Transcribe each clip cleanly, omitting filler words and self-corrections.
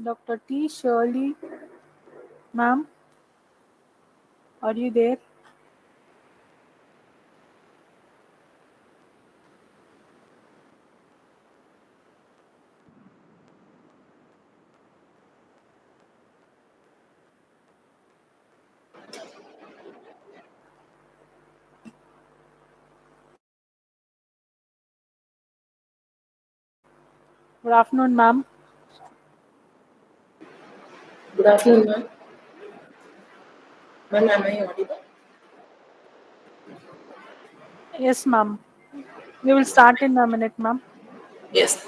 Dr. T. Shirley, ma'am, are you there? Good afternoon, ma'am. Good afternoon, ma'am. Ma'am, am I audible? Yes, ma'am. We will start in a minute, ma'am. Yes.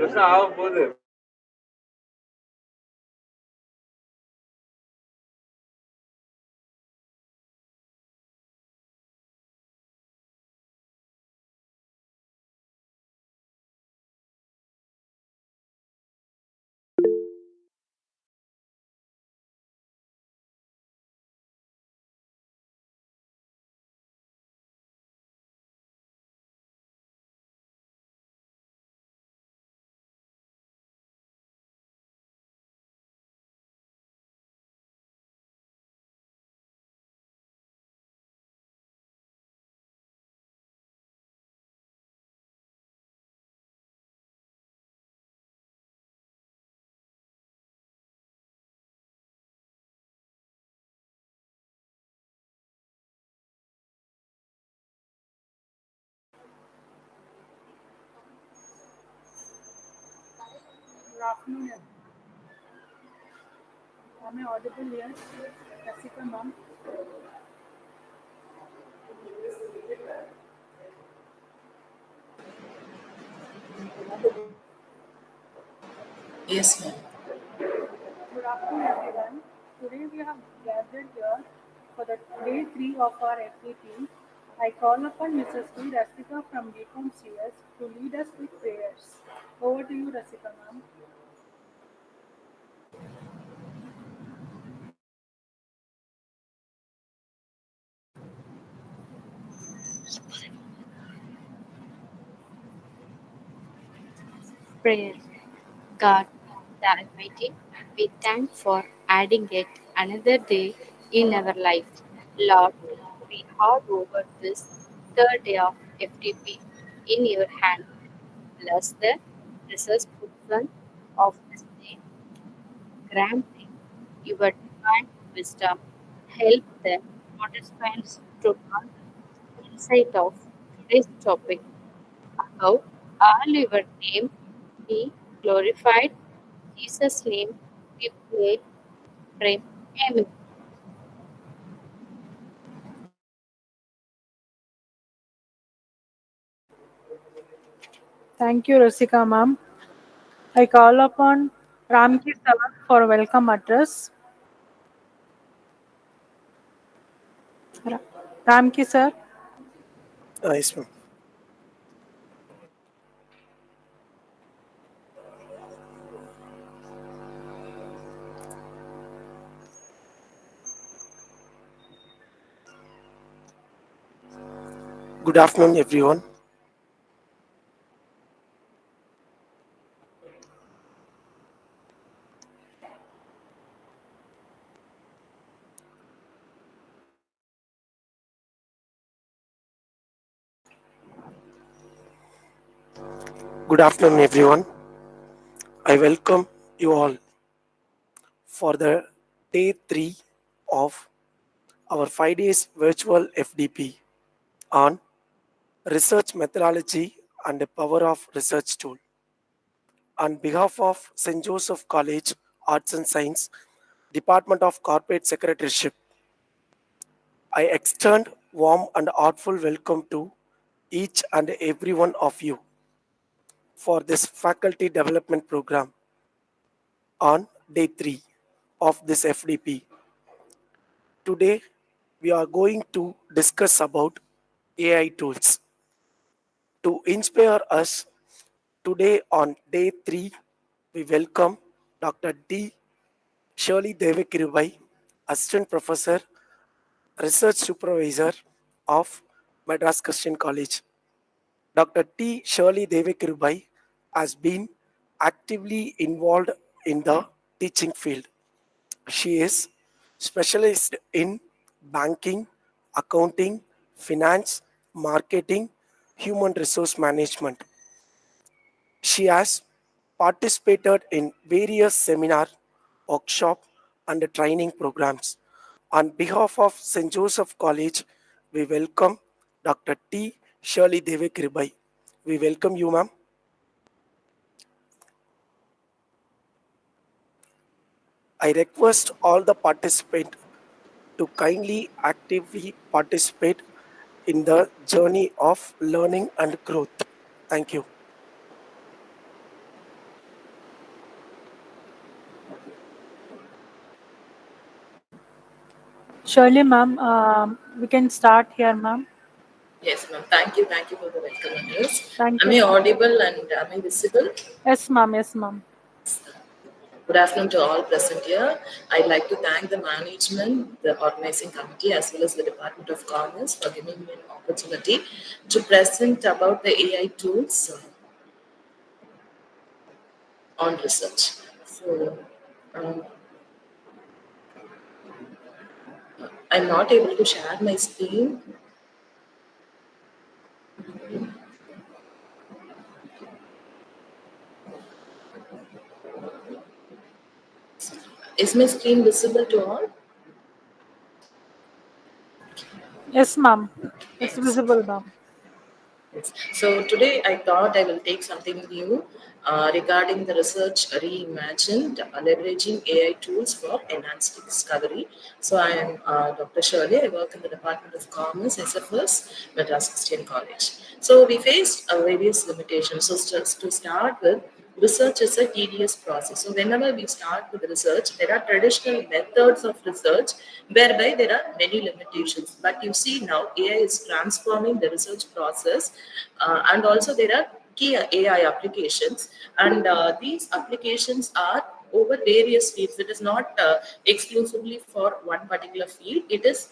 வருஷம் ஆக போகுது. Good afternoon. Am I audible here? Jessica, ma'am. Yes, ma'am. Good afternoon, everyone. Today we have gathered here for the day 3 of our FDP. I call upon Mrs. T. Rasika from BCom CS to lead us with prayers. Over to you, Rasika, ma'am. Prayer. God, the Almighty, we thank for adding yet another day in our life. Lord, we hand over this third day of FTP in your hand. Bless the resource person of this day. Grant them your divine wisdom. Help the participants to learn the insight of today's topic. Above all your name be glorified. In Jesus' name we pray. Amen. Thank you, Rasika, ma'am. I call upon Ramki sir for a welcome address. Ra- Ramki sir. Yes, ma'am. Good afternoon, everyone. Good afternoon, everyone. I welcome you all for the day 3 of our 5 days virtual FDP on research methodology and the power of research tool. On behalf of St. Joseph College, Arts and Science, Department of Corporate Secretaryship, I extend warm and heartful welcome to each and every one of you for this faculty development program on day 3 of this FDP. Today, we are going to discuss about AI tools. To inspire us today on day 3, we welcome Dr. D. Shirley Devikirubai, Assistant Professor, Research Supervisor of Madras Christian College. Dr. T. Shirley Devikirubai has been actively involved in the teaching field. She is specialized in banking, accounting, finance, marketing, human resource management. She has participated in various seminar, workshop, and training programs. On behalf of St. Joseph College, we welcome Dr. T. Shirley Devekribai. We welcome you, ma'am. I request all the participants to kindly actively participate in the journey of learning and growth. Thank you. Surely, ma'am, we can start here, ma'am. Yes, ma'am. Thank you for the welcome news. Thank Am you, I ma'am. audible and am I visible? Yes, ma'am. Yes, ma'am. Good afternoon to all present here. I'd like to thank the management, the organizing committee, as well as the Department of Commerce for giving me an opportunity to present about the AI tools on research. So, um, I'm not able to share my screen. Is my screen visible to all? Yes, ma'am. It's Yes. visible, ma'am. Yes. So today I thought I will take something new regarding the research reimagined, leveraging AI tools for enhanced discovery. So I am Dr. Shirley. I work in the Department of Commerce, SFS, Madras Christian College. So we faced various limitations. So just to start with, research is a tedious process. So whenever we start with research, there are traditional methods of research whereby there are many limitations. But you see now AI is transforming the research process, and also there are key AI applications, and these applications are over various fields. It is not exclusively for one particular field. It is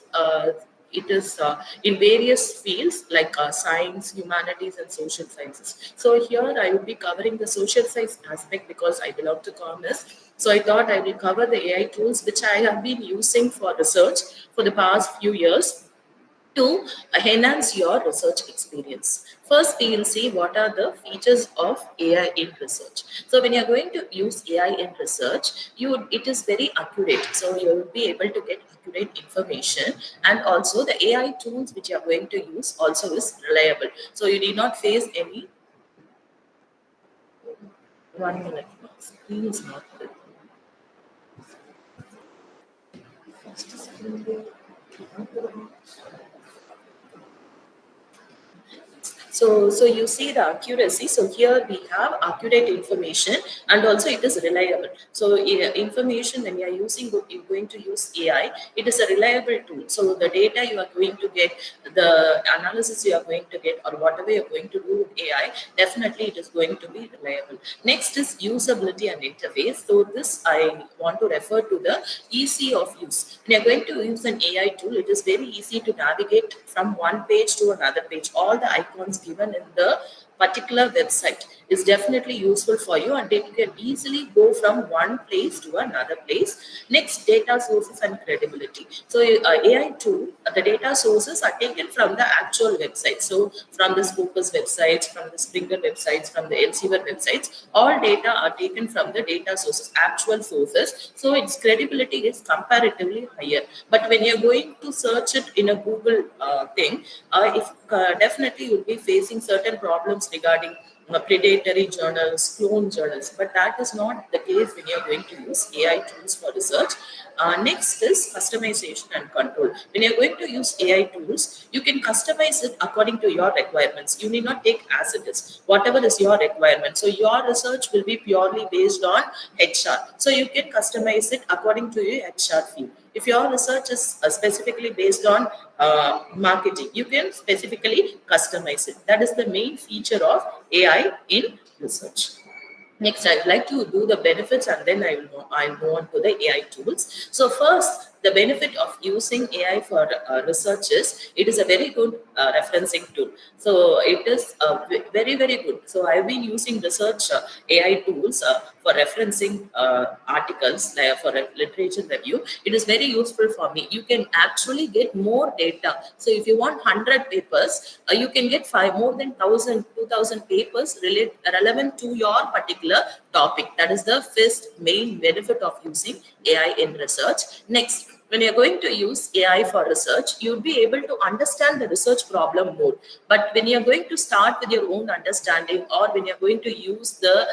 in various fields like science, humanities, and social sciences. So here I will be covering the social science aspect because I belong to commerce. So I thought I will cover the AI tools which I have been using for research for the past few years to enhance your research experience. First, we will see what are the features of AI in research. So, when you are going to use AI in research, it is very accurate. So, you will be able to get accurate information, and also the AI tools which you are going to use also is reliable. So, you need not face any 1 minute. Screen is not good. So you see the accuracy. So here we have accurate information, and also it is reliable. So information, when you are using, you're going to use AI, it is a reliable tool. So the data you are going to get, the analysis you are going to get, or whatever you're going to do with AI, definitely it is going to be reliable. Next is usability and interface. So this I want to refer to the easy of use. When you're going to use an AI tool, it is very easy to navigate from one page to another page. All the icons given in the particular website is definitely useful for you, and you can easily go from one place to another place. Next, data sources and credibility. So AI tool, the data sources are taken from the actual website. So from the Scopus websites, from the Springer websites, from the Elsevier websites, all data are taken from the data sources, actual sources. So its credibility is comparatively higher. But when you're going to search it in a Google thing, if definitely you'll be facing certain problems regarding predatory journals, clone journals, but that is not the case when you're going to use AI tools for research. Next is customization and control. When you're going to use AI tools, you can customize it according to your requirements. You need not take as it is, whatever is your requirement. So your research will be purely based on HR. So you can customize it according to your HR field. If your research is specifically based on marketing, you can specifically customize it. That is the main feature of AI in research. Next, I'd like to do the benefits, and then I'll go on to the AI tools. So first, the benefit of using AI for research is it is a very good referencing tool. So it is very, very good. So I've been using research AI tools for referencing articles for a literature review. It is very useful for me. You can actually get more data. So if you want 100 papers, you can get more than 1,000, 2,000 papers relevant to your particular topic. That is the first main benefit of using AI in research. Next, when you're going to use AI for research, you'll be able to understand the research problem more. But when you're going to start with your own understanding, or when you're going to use the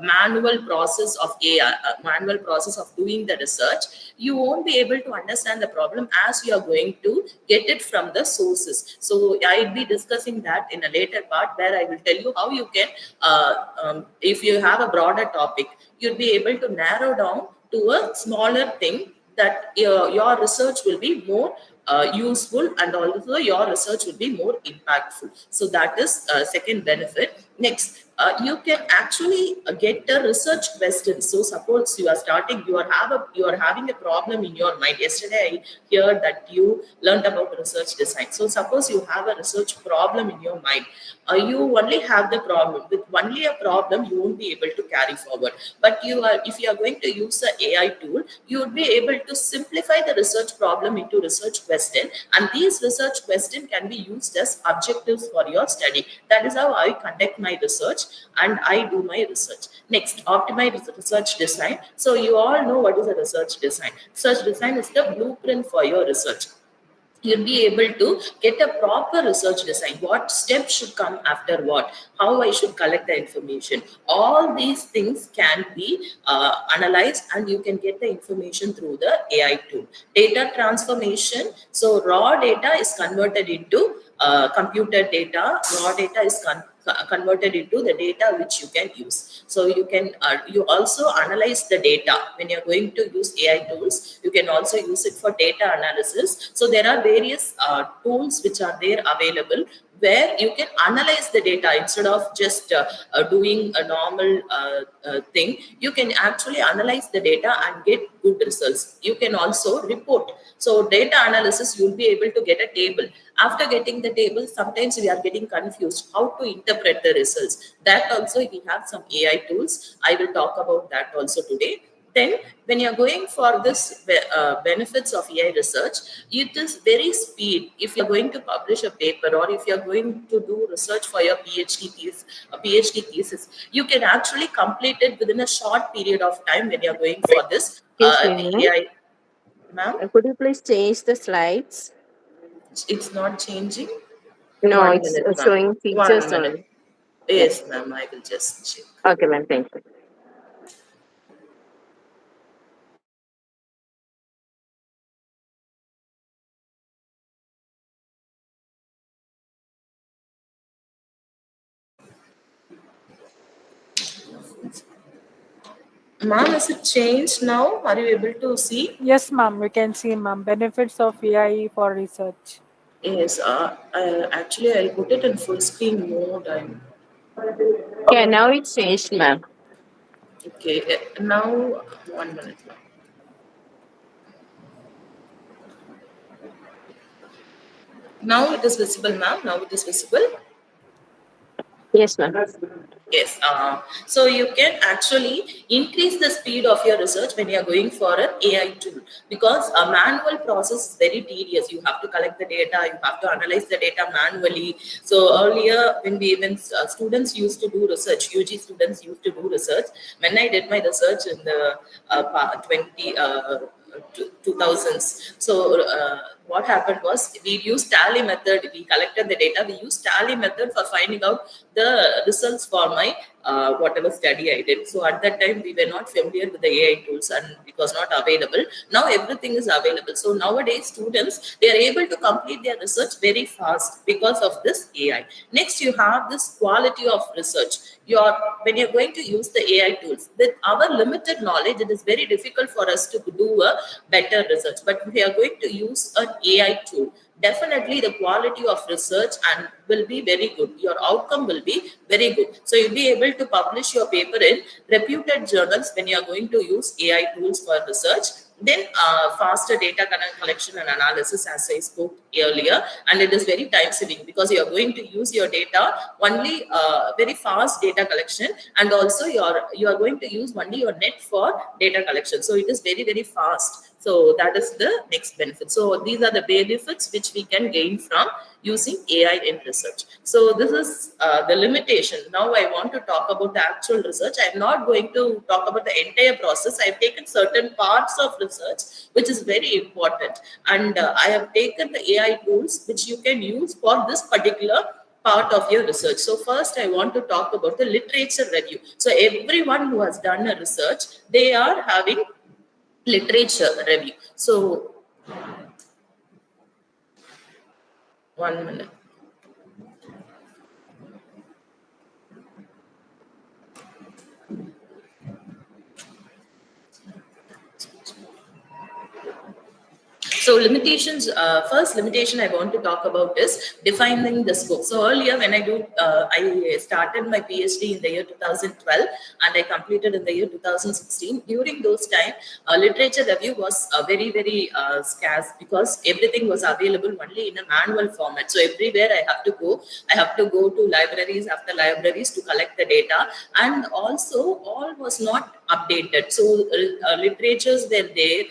manual process of AI, manual process of doing the research, you won't be able to understand the problem as you are going to get it from the sources. So I'll be discussing that in a later part, where I will tell you how you can, if you have a broader topic, you'll be able to narrow down to a smaller thing that your research will be more useful, and also your research will be more impactful. So that is second benefit. Next, you can actually get a research question. So suppose you are starting, you are having a problem in your mind. Yesterday I heard that you learned about research design. So suppose you have a research problem in your mind. You only have the problem. With only a problem, you won't be able to carry forward. But if you are going to use the AI tool, you would be able to simplify the research problem into research question, and these research question can be used as objectives for your study. That is how I conduct my research and I do my research. Next, optimize research design. So you all know what is a research design. Research design is the blueprint for your research. You'll be able to get a proper research design, what steps should come after what, how I should collect the information. All these things can be analyzed, and you can get the information through the AI tool. Data transformation. So raw data is converted into computer data. Raw data is converted into the data which you can use. So you also analyze the data. When you're going to use AI tools, you can also use it for data analysis. So there are various tools which are there available, where you can analyze the data instead of just doing a normal thing. You can actually analyze the data and get good results. You can also report. So data analysis, you'll be able to get a table. After getting the table, sometimes we are getting confused how to interpret the results. That also we have some AI tools. I will talk about that also today. Then, when you're going for this benefits of AI research, it is very speed. If you're going to publish a paper, or if you're going to do research for your PhD thesis, you can actually complete it within a short period of time when you're going for this Excuse me, ma'am. AI. Ma'am, Could you please change the slides? it's not changing. No, One it's minute, ma'am. showing One features minute. only. Yeah. Yes, ma'am. I will just check. Okay, ma'am. Thank you. Ma'am, is it changed now? Are you able to see? Yes, ma'am. We can see, ma'am, benefits of AI for research. Yes, actually, I'll put it in full screen mode. Yeah, now it's changed, ma'am. Okay, now, one minute. Now it is visible, ma'am. Now it is visible. Yes, ma'am. Yes. So you can actually increase the speed of your research when you are going for an AI tool, because a manual process is very tedious. You have to collect the data, you have to analyze the data manually. So earlier, when students used to do research, UG students used to do research. When I did my research in the 2000s. So what happened was, we used tally method. We collected the data. We used tally method for finding out the results for my whatever study I did. So at that time, we were not familiar with the AI tools, and it was not available. Now everything is available. So nowadays, students, they are able to complete their research very fast because of this AI. Next, you have this quality of research. When you're going to use the AI tools, with our limited knowledge, it is very difficult for us to do a better research. But if we are going to use an AI tool, definitely the quality of research and will be very good. Your outcome will be very good. So you'll be able to publish your paper in reputed journals when you are going to use AI tools for research. Then faster data collection and analysis, as I spoke earlier, and it is very time saving, because you are going to use your data only very fast data collection, and also you are going to use only your net for data collection. So it is very fast. So that is the next benefit. So these are the benefits which we can gain from using AI in research. So this is the limitation. Now I want to talk about the actual research. I'm not going to talk about the entire process. I've taken certain parts of research which is very important, and I have taken the AI tools which you can use for this particular part of your research. So first I want to talk about the literature review. So everyone who has done a research, they are having literature review. So, one minute. So limitations, first limitation I want to talk about is defining the scope. So earlier when I started my PhD in the year 2012 and I completed in the year 2016. During those time, literature review was very scarce because everything was available only in a manual format. So everywhere I have to go to libraries after libraries to collect the data, and also all was not updated. So literatures were there,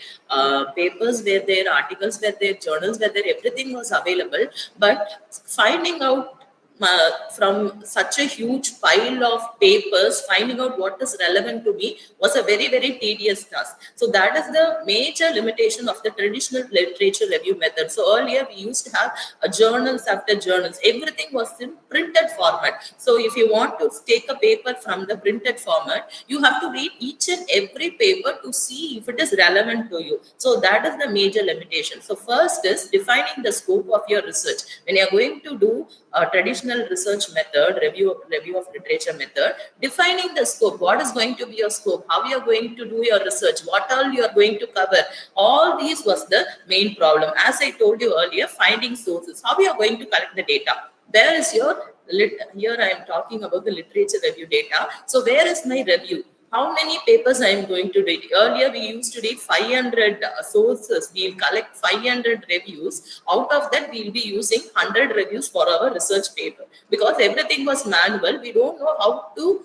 papers were there, articles were there, journals were there, everything was available. But finding out from such a huge pile of papers, finding out what is relevant to me was a very tedious task. So that is the major limitation of the traditional literature review method. So earlier we used to have journals after journals, everything was in printed format. So if you want to take a paper from the printed format, you have to read each and every paper to see if it is relevant to you. So that is the major limitation. So first is defining the scope of your research. When you are going to do a traditional research method, review of literature method, defining the scope. What is going to be your scope? How you are going to do your research? What all you are going to cover? All these was the main problem. As I told you earlier, finding sources. How you are going to collect the data? Where is your here I am talking about the literature review data. So where is my review? How many papers I am going to read? Earlier, we used to read 500 sources. We will collect 500 reviews. Out of that, we will be using 100 reviews for our research paper. Because everything was manual, we don't know how to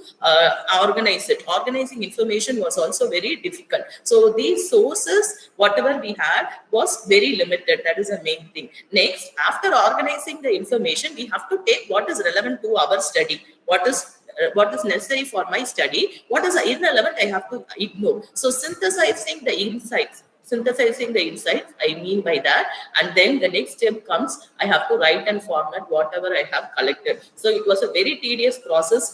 organize it. Organizing information was also very difficult. So these sources, whatever we had, was very limited. That is the main thing. Next, after organizing the information, we have to take what is relevant to our study. What is necessary for my study, what is irrelevant, I have to ignore. So synthesizing the insights, I mean by that. And then the next step comes, I have to write and format whatever I have collected. So it was a very tedious process.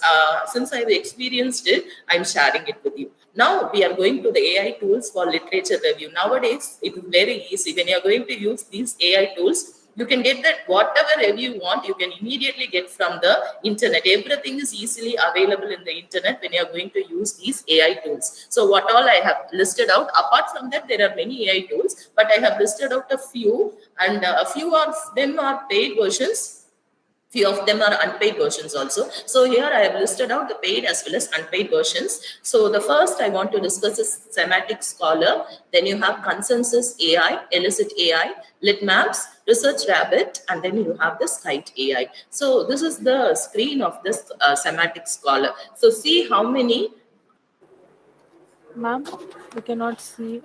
Since I've experienced it, I'm sharing it with you. Now we are going to the AI tools for literature review. Nowadays, it is very easy. When you are going to use these AI tools, you can get that whatever review you want, you can immediately get from the internet. Everything is easily available in the internet when you are going to use these AI tools. So what all I have listed out, apart from that, there are many AI tools, but I have listed out a few, and a few of them are paid versions, few of them are unpaid versions also. So here I have listed out the paid as well as unpaid versions. So the first I want to discuss is Semantic Scholar. Then you have Consensus AI, Elicit AI, Litmaps, Research Rabbit, and then you have the Skite AI. So this is the screen of this Semantic Scholar. So see how many. Ma'am, we cannot see.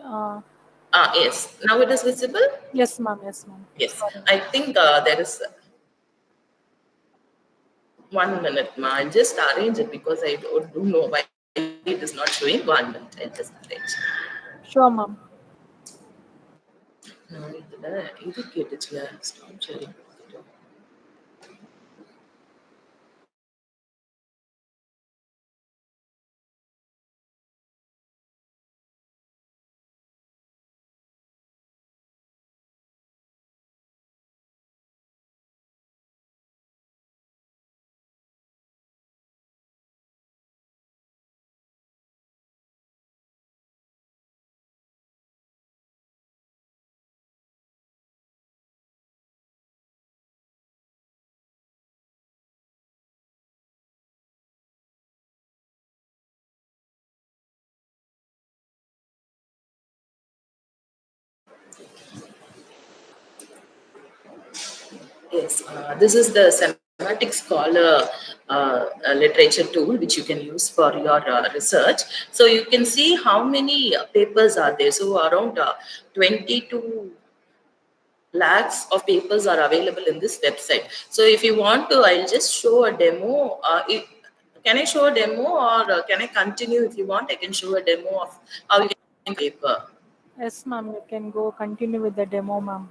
Yes, now it is visible. Yes, ma'am. Yes, ma'am. Yes, Sorry. I think there is 1 minute, ma. I'll just arrange it because I don't know why it is not showing. 1 minute, I'll just arrange. Sure, ma'am. நான் இதுல இது கேட்டுச்சுல stop sharing. Yes, this is the semantic scholar literature tool which you can use for your research. So you can see how many papers are there. So around 22 lakhs of papers are available in this website. So if you want to, I'll just show a demo. Can I show a demo, or can I continue? If you want, I can show a demo of how you can paper. Yes, ma'am. You can go continue with the demo, ma'am.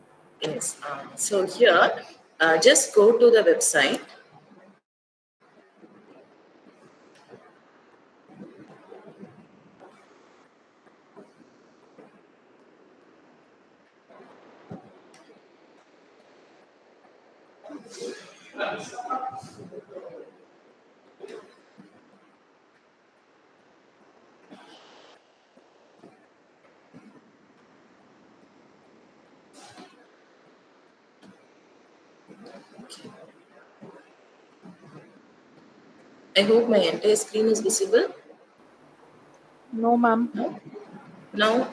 Yes. So here, just go to the website. I hope my entire screen is visible. No, ma'am. No? Now,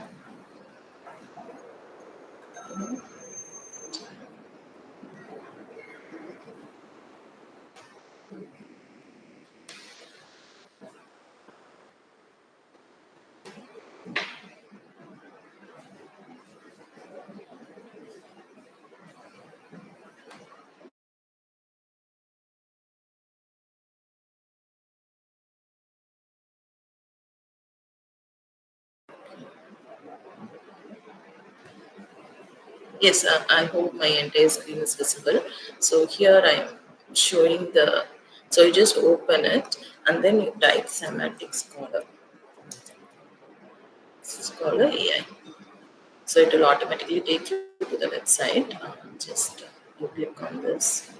yes, I hope my entire screen is visible. So here I am showing the, so you just open it and then you type semantic scholar AI. So it will automatically take you to the website. Just you click on this.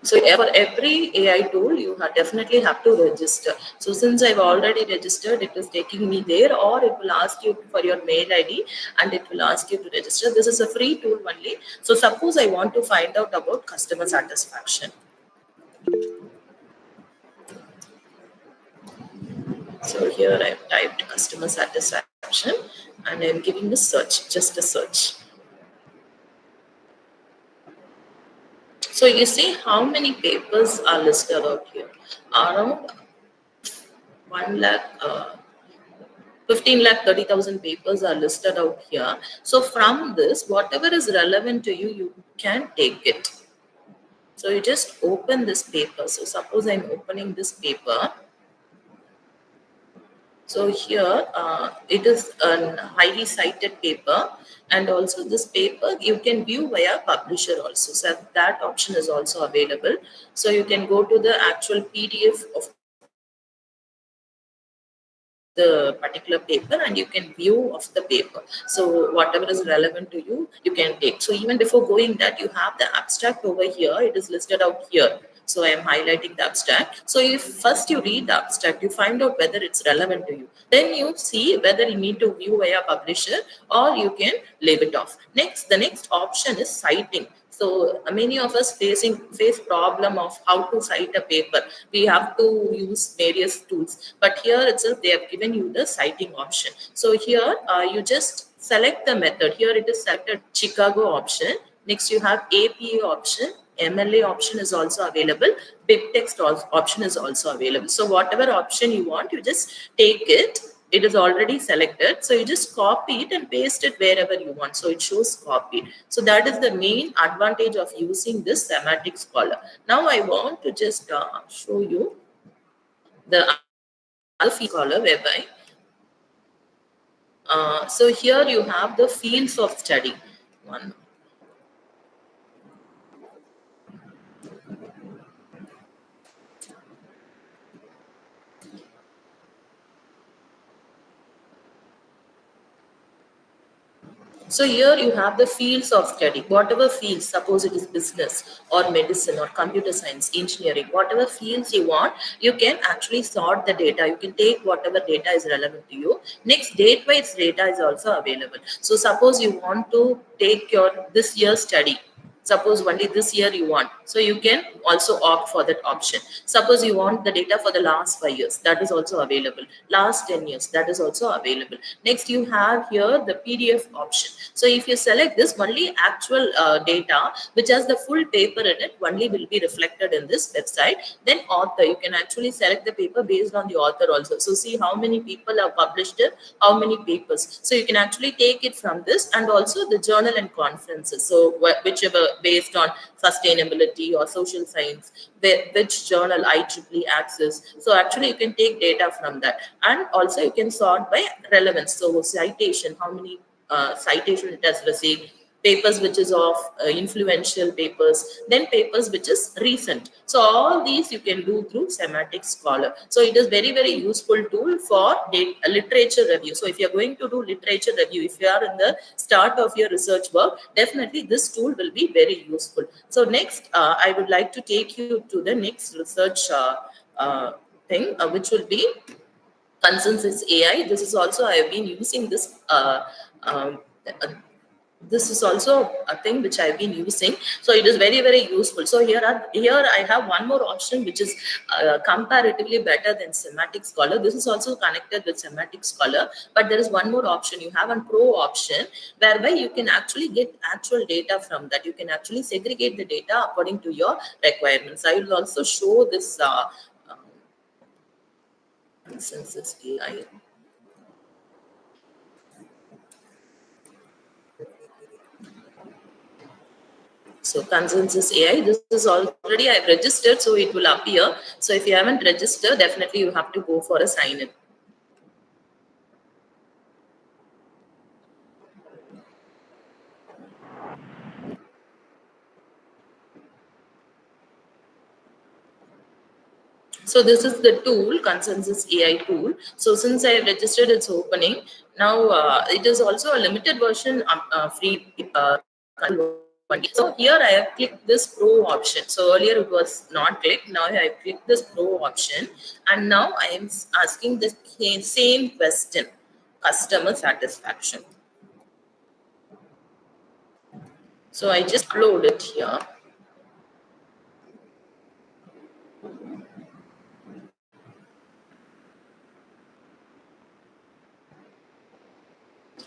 So for every AI tool, you definitely have to register. So since I've already registered, it is taking me there, or it will ask you for your mail ID and it will ask you to register. This is a free tool only. So suppose I want to find out about customer satisfaction. So here I've typed customer satisfaction and I'm giving a search, just a search. So you see how many papers are listed out here? Around 1 lakh, 15 lakh 30,000 papers are listed out here. So from this, whatever is relevant to you, you can take it. So you just open this paper. So suppose I'm opening this paper. So here it is a highly cited paper, and also this paper you can view via publisher also. So that option is also available. So you can go to the actual PDF of the particular paper and you can view of the paper. So whatever is relevant to you, you can take. So even before going that, you have the abstract over here. It is listed out here. So I am highlighting the abstract. So if first you read the abstract, you find out whether it's relevant to you. Then you see whether you need to view via publisher or you can leave it off. Next, the next option is citing. So many of us face problem of how to cite a paper. We have to use various tools, but here itself they have given you the citing option. So here you just select the method. Here it is selected Chicago option. Next you have APA option. MLA option is also available. BibTeX option is also available. So whatever option you want, you just take it. It is already selected, so you just copy it and paste it wherever you want. So it shows copied. So that is the main advantage of using this semantic scholar. Now I want to just show you the other scholar whereby so here you have the fields of study. One. So here you have the fields of study, whatever fields, suppose it is business or medicine or computer science, engineering, whatever fields you want, you can actually sort the data. You can take whatever data is relevant to you. Next, date-wise data is also available. So suppose you want to take your this year's study. Suppose only this year you want. So you can also opt for that option. Suppose you want the data for the last 5 years, that is also available. Last 10 years, that is also available. Next, you have here the PDF option. So if you select this, only actual data, which has the full paper in it, only will be reflected in this website. Then author, you can actually select the paper based on the author also. So see how many people have published it, how many papers. So you can actually take it from this, and also the journal and conferences. So whichever based on sustainability or social science, which journal IEEE access. So actually you can take data from that, and also you can sort by relevance. So citation, how many citation it has received, papers which is of influential papers, then papers which is recent. So all these you can do through semantic scholar. So it is very useful tool for literature review. So if you are going to do literature review, if you are in the start of your research work, definitely this tool will be very useful. So next I would like to take you to the next research thing, which will be consensus AI. This is also I have been using this um, This is also a thing which I've been using. So it is very, very useful. So here I have one more option which is comparatively better than Semantic Scholar. This is also connected with Semantic Scholar, but there is one more option. You have a pro option whereby you can actually get actual data from that. You can actually segregate the data according to your requirements. I will also show this census AI. So consensus AI, this is already I've registered, so it will appear. So if you haven't registered, definitely you have to go for a sign in. So this is the tool, consensus AI tool. So since I have registered, it's opening. Now it is also a limited version, free one. So here I have clicked this pro option. So earlier it was not clicked. Now I have clicked this pro option, and now I am asking the same question, customer satisfaction. So I just upload it here.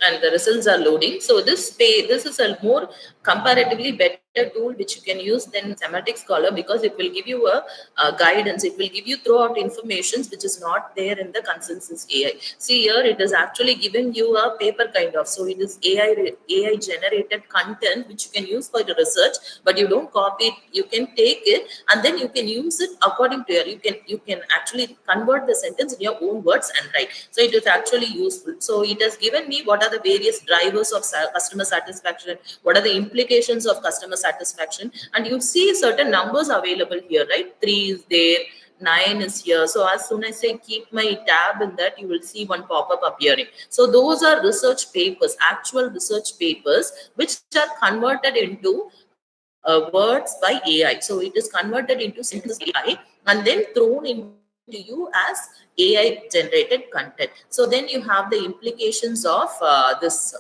And the results are loading. So this is a more comparatively better tool which you can use than Semantic Scholar, because it will give you a guidance. It will give you throughout information which is not there in the consensus AI. See here, it is actually giving you a paper kind of. So it is AI generated content which you can use for the research, but you don't copy it. You can take it and then you can use it according to your. You can actually convert the sentence in your own words and write. So it is actually useful. So it has given me what are the various drivers of customer satisfaction, what are the implications of customer satisfaction, and you see certain numbers available here, right? 3 is there, 9 is here. So as soon as I keep my tab in that, you will see one pop-up appearing. So those are research papers, actual research papers, which are converted into words by AI. So it is converted into synthesis AI and then thrown into you as AI generated content. So then you have the implications of this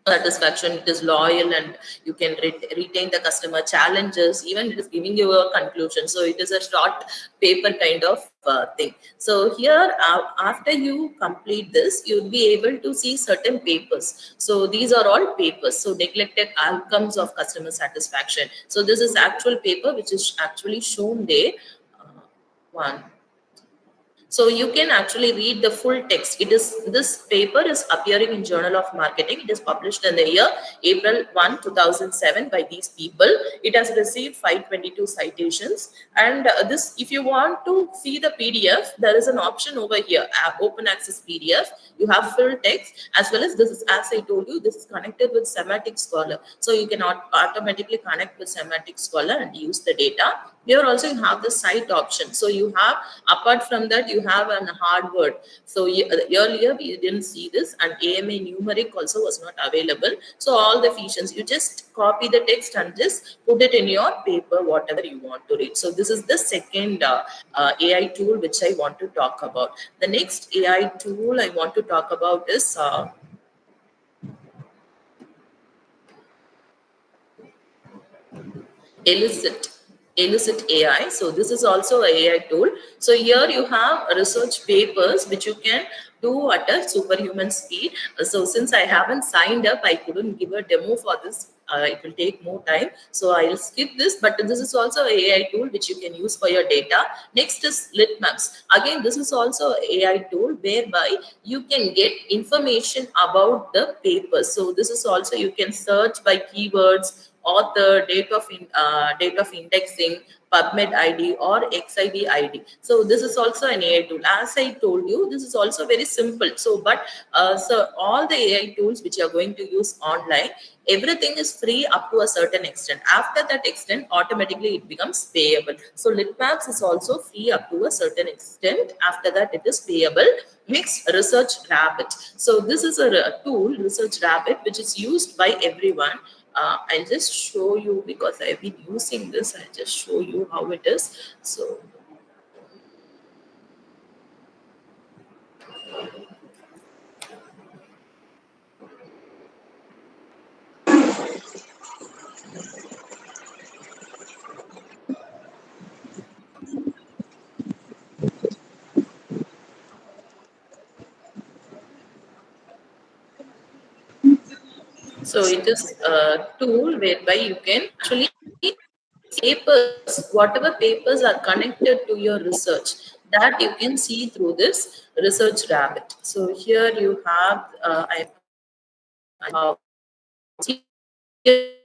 satisfaction. It is loyal, and you can retain the customer challenges. Even it is giving you a conclusion. So it is a short paper kind of thing. So here, after you complete this, you'll be able to see certain papers. So these are all papers. So neglected outcomes of customer satisfaction. So this is actual paper which is actually shown there. One. So you can actually read the full text. This paper is appearing in Journal of Marketing. It is published in the year April 1, 2007 by these people. It has received 522 citations. And this, if you want to see the PDF, there is an option over here, open access PDF. You have full text, as well as this is, as I told you, this is connected with Semantic Scholar. So you can automatically connect with Semantic Scholar and use the data. Here also you have the site option. So you have, apart from that, you have an hard word. So earlier we didn't see this, and AMA numeric also was not available. So all the features, you just copy the text and just put it in your paper, whatever you want to read. So this is the second AI tool which I want to talk about. The next AI tool I want to talk about is elicit elicit AI. So this is also a AI tool. So here you have research papers which you can do at a superhuman speed. So since I haven't signed up, I couldn't give a demo for this. It will take more time, so I'll skip this. But this is also a AI tool which you can use for your data. Next is Litmaps. Again, this is also a AI tool whereby you can get information about the paper. So this is also, you can search by keywords, author, date of indexing, PubMed ID or XID ID. So this is also an AI tool. As I told you, this is also very simple. So all the AI tools which you are going to use online, everything is free up to a certain extent. After that extent, automatically it becomes payable. So Litmaps is also free up to a certain extent. After that, it is payable. Next, Research Rabbit. So this is a tool, Research Rabbit, which is used by everyone. I'll just show you, because I've been using this. I'll just show you how it is. So So it is a tool whereby you can actually papers, whatever papers are connected to your research, that you can see through this research rabbit. So here you have, see a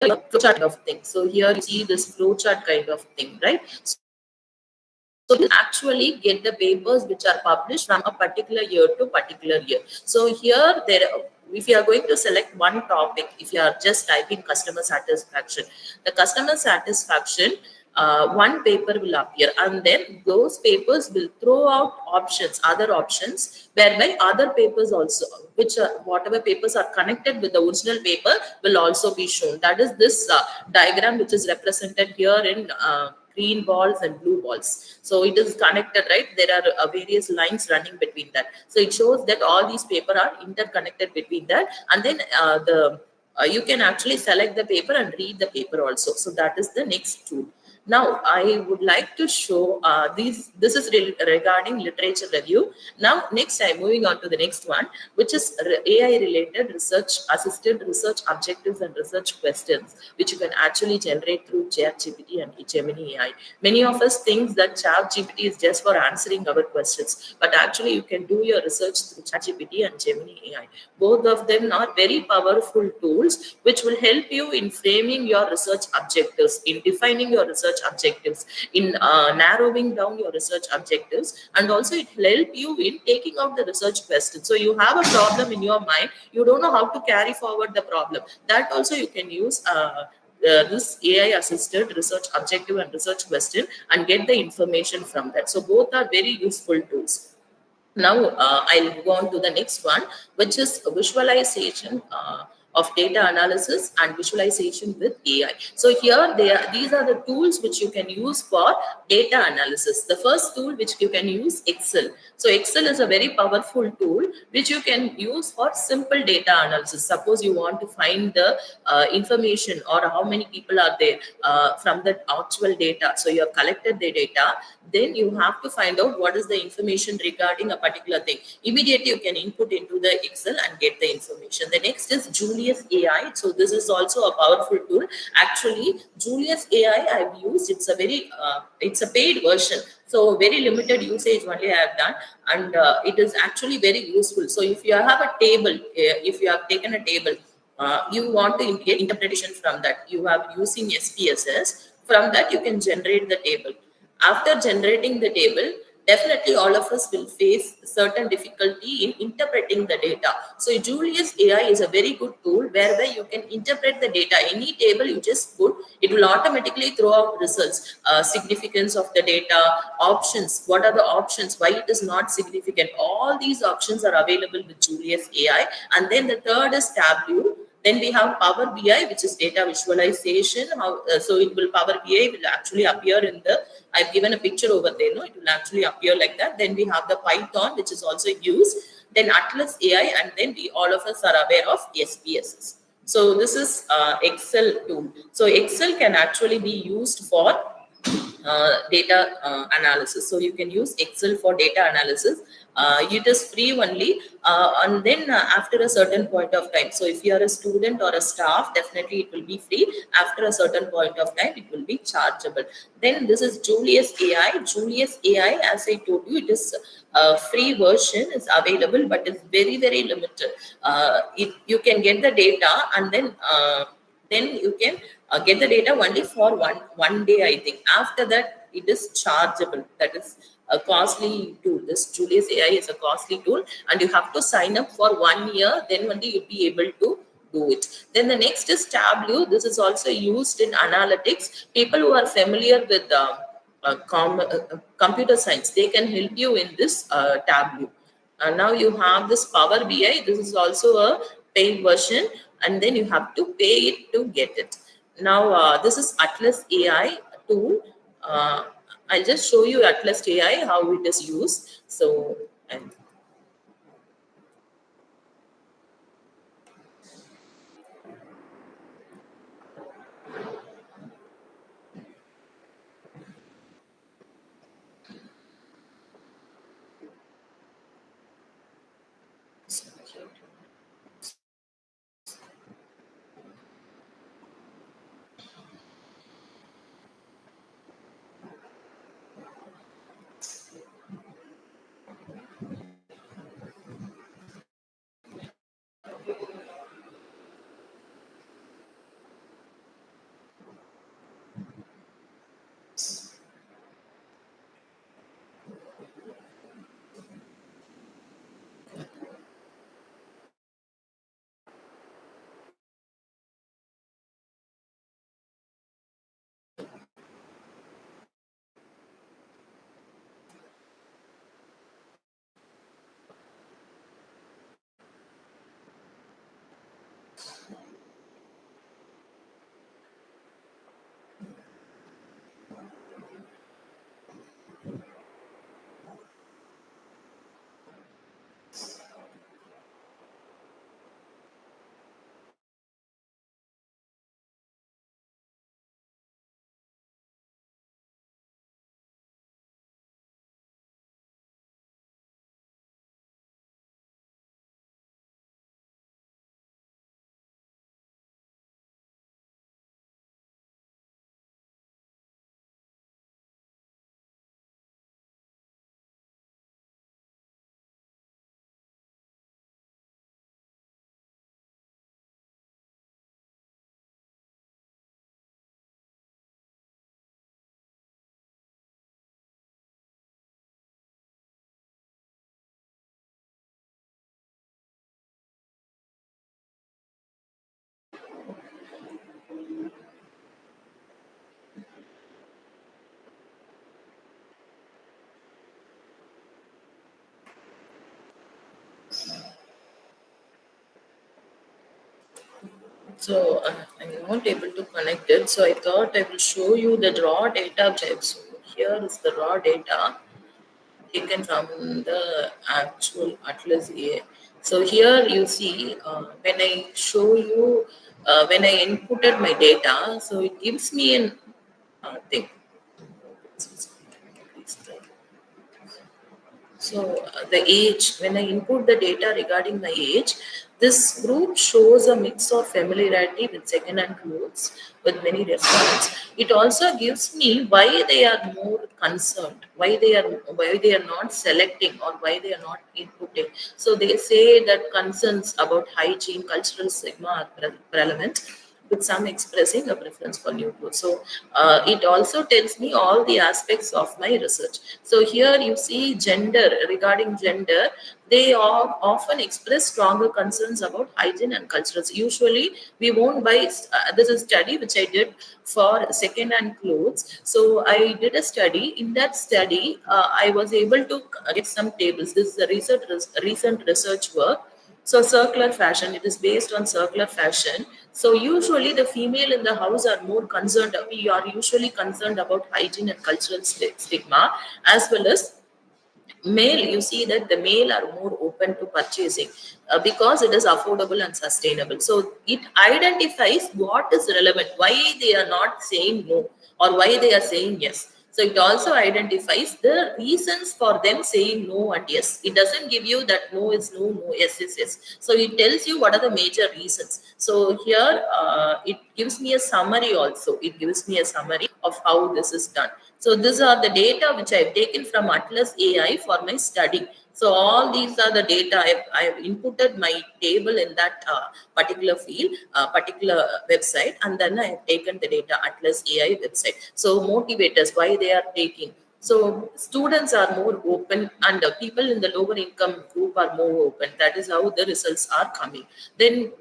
flowchart of thing. So here you see this flowchart kind of thing, right? So you actually get the papers which are published from a particular year to particular year. So here there, if you are going to select one topic, if you are just typing customer satisfaction, the customer satisfaction, one paper will appear, and then those papers will throw out options, other options, whereby other papers also, which whatever papers are connected with the original paper will also be shown. That is this diagram which is represented here in green balls and blue balls. So it is connected, right? There are various lines running between that. So it shows that all these paper are interconnected between that, and then you can actually select the paper and read the paper also. So that is the next tool. Now, I would like to show these. This is regarding literature review. Now, next, I'm moving on to the next one, which is AI related research, assisted research objectives and research questions, which you can actually generate through ChatGPT and Gemini AI. Many of us think that ChatGPT is just for answering our questions, but actually, you can do your research through ChatGPT and Gemini AI. Both of them are very powerful tools which will help you in framing your research objectives, in defining your research objectives, in narrowing down your research objectives, and also it will help you in taking out the research questions. So you have a problem in your mind, you don't know how to carry forward the problem. That also you can use. This AI assisted research objective and research question and get the information from that. So both are very useful tools. Now, I'll go on to the next one, which is visualization of data analysis and visualization with AI. So here, these are the tools which you can use for data analysis. The first tool which you can use, Excel. So Excel is a very powerful tool which you can use for simple data analysis. Suppose you want to find the information or how many people are there from the actual data. So you have collected the data, then you have to find out what is the information regarding a particular thing. Immediately you can input into the Excel and get the information. The next is Julius AI. So this is also a powerful tool. Actually, Julius AI I've used. It's a very it's a paid version. So very limited usage only I have done, and it is actually very useful. So if you have a table, if you have taken a table, you want to get interpretation from that. You have using SPSS. From that you can generate the table. After generating the table, definitely all of us will face certain difficulty in interpreting the data. So Julius AI is a very good tool whereby you can interpret the data. Any table you just put, it will automatically throw out results, significance of the data, options, what are the options, why it is not significant. All these options are available with Julius AI. And then the third is Tableau. Then we have Power BI, which is data visualization. So it will Power BI will actually appear in the. I've given a picture over there. No, it will actually appear like that. Then we have the Python, which is also used. Then Atlas AI, and then we all of us are aware of SPSS. So this is Excel tool. So Excel can actually be used for data analysis. So you can use Excel for data analysis. It is free only, and then after a certain point of time. So if you are a student or a staff, definitely it will be free. After a certain point of time, it will be chargeable. Then this is Julius AI. Julius AI, as I told you, it is a free version is available, but it's very very limited. You can get the data, and then you can get the data only for one day, I think. After that it is chargeable. That is a costly tool. This Julius AI is a costly tool, and you have to sign up for 1 year, then only you'll be able to do it. Then the next is Tableau. This is also used in analytics. People who are familiar with computer science, they can help you in this Tableau. And now you have this Power BI. This is also a paid version, and then you have to pay it to get it. Now this is Atlas AI tool. Uh, I'll just show you Atlas AI how it is used. So and So I'm not able to connect it. So I thought I will show you the raw data which I've. So here is the raw data taken from the actual Atlas AI. So here you see when I show you when I inputted my data, so it gives me an thing. So the age, when I input the data regarding my age, this group shows a mix of familiarity with second-hand clothes with many restaurants. It also gives me why they are more concerned, why they are not selecting or why they are not inputting. So they say that concerns about hygiene, cultural stigma are prevalent, with some expressing a preference for new clothes. So it also tells me all the aspects of my research. So here you see gender, regarding gender, they often express stronger concerns about hygiene and cultures. Usually we won't buy, this is a study which I did for second hand clothes. So I did a study. In that study, I was able to get some tables. This is a recent research work. So circular fashion, it is based on circular fashion. So usually the female in the house are more concerned. We are usually concerned about hygiene and cultural stigma, as well as male. You see that the male are more open to purchasing because it is affordable and sustainable. So it identifies what is relevant, why they are not saying no or why they are saying yes. So it also identifies the reasons for them saying no and yes. It doesn't give you that no is no, no yes is yes. So it tells you what are the major reasons. So here it gives me a summary also. It gives me a summary of how this is done. So these are the data which I've taken from Atlas AI for my study. So all these are the data I've inputted my table in that particular field, particular website, and then I've taken the data Atlas AI website. So motivators, why they are taking. So students are more open, and people in the lower income group are more open. That is how the results are coming. Then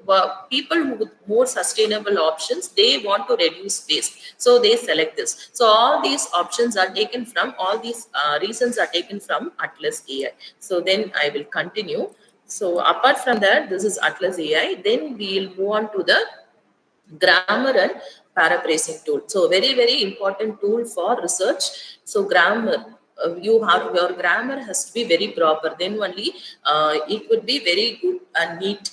people with more sustainable options, they want to reduce waste, so they select this. So all these options are taken from, all these reasons are taken from Atlas AI. So then I will continue. So apart from that, this is Atlas AI. Then we will move on to the grammar and paraphrasing tool. So very, very important tool for research. So grammar, you have, your grammar has to be very proper, then only it would be very good and neat